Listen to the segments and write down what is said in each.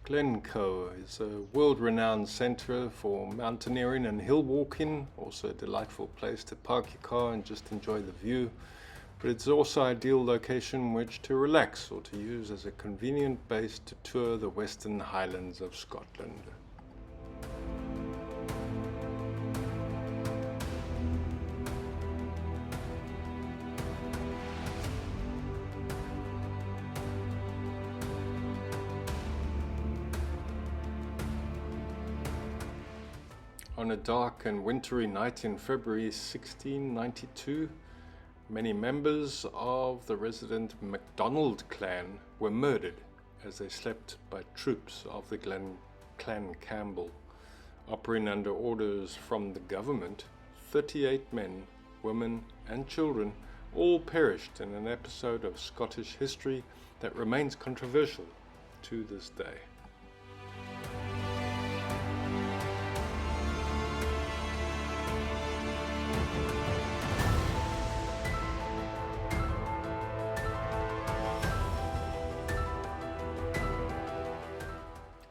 GLENCOE is a world-renowned centre for mountaineering and hill walking, also a delightful place to park your car and just enjoy the view. But it's also an ideal location in which to relax or to use as a convenient base to tour the western Highlands of Scotland. On a dark and wintry night in February 1692, many members of the resident MacDonald clan were murdered as they slept by troops of the Clan Campbell. Operating under orders from the government, 38 men, women and children all perished in an episode of Scottish history that remains controversial to this day.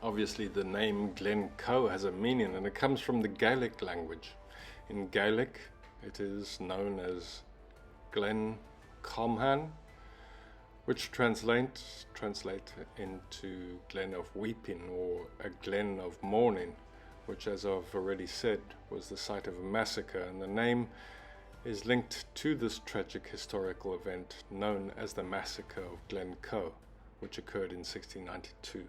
Obviously, the name Glencoe has a meaning, and it comes from the Gaelic language. In Gaelic, it is known as Glen Comhan, which translate into Glen of Weeping or a Glen of Mourning, which, as I've already said, was the site of a massacre, and the name is linked to this tragic historical event known as the Massacre of Glencoe, which occurred in 1692.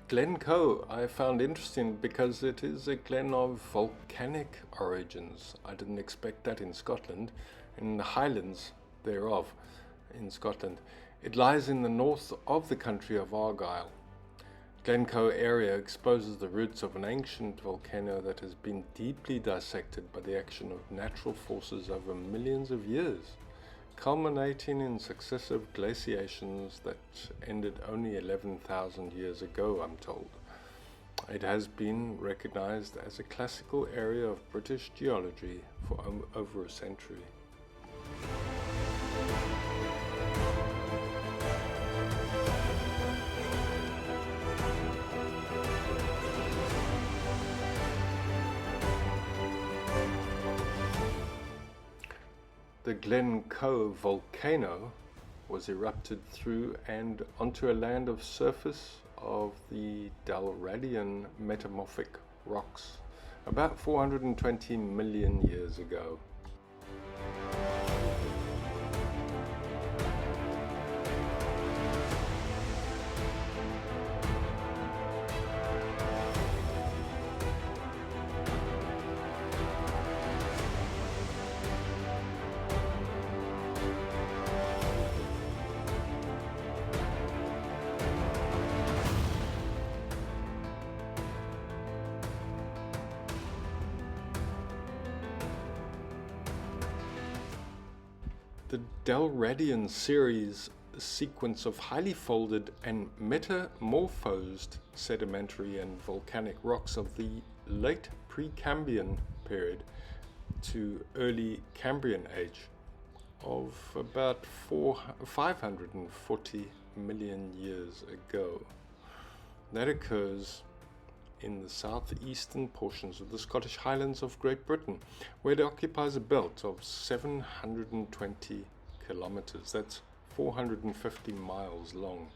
Glencoe I found interesting because it is a glen of volcanic origins. I didn't expect that in Scotland, in the Highlands thereof in Scotland. It lies in the north of the country of Argyll. Glencoe area exposes the roots of an ancient volcano that has been deeply dissected by the action of natural forces over millions of years, culminating in successive glaciations that ended only 11,000 years ago, I'm told. It has been recognized as a classical area of British geology for over a century. The Glencoe volcano was erupted through and onto a land of surface of the Dalradian metamorphic rocks about 420 million years ago. The Dalradian series sequence of highly folded and metamorphosed sedimentary and volcanic rocks of the late Precambrian period to early Cambrian age of about 540 million years ago. That occurs in the southeastern portions of the Scottish Highlands of Great Britain, where it occupies a belt of 720 kilometers. That's 450 miles long.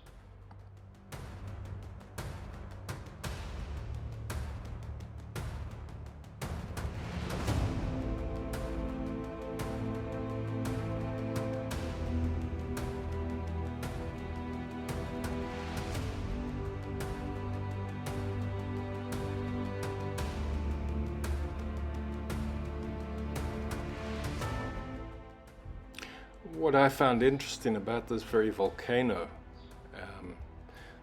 What I found interesting about this very volcano,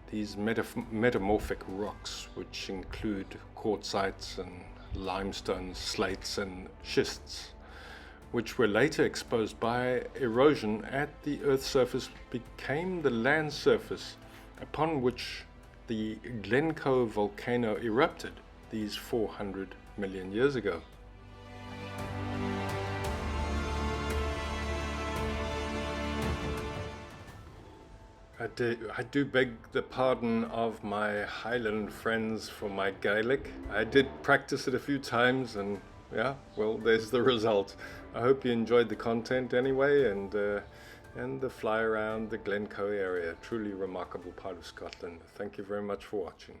these metamorphic rocks, which include quartzites and limestone, slates and schists, which were later exposed by erosion at the Earth's surface, became the land surface upon which the Glencoe volcano erupted these 400 million years ago. I do beg the pardon of my Highland friends for my Gaelic. I did practice it a few times, and yeah, well, there's the result. I hope you enjoyed the content anyway, and the fly around the Glencoe area. Truly remarkable part of Scotland. Thank you very much for watching.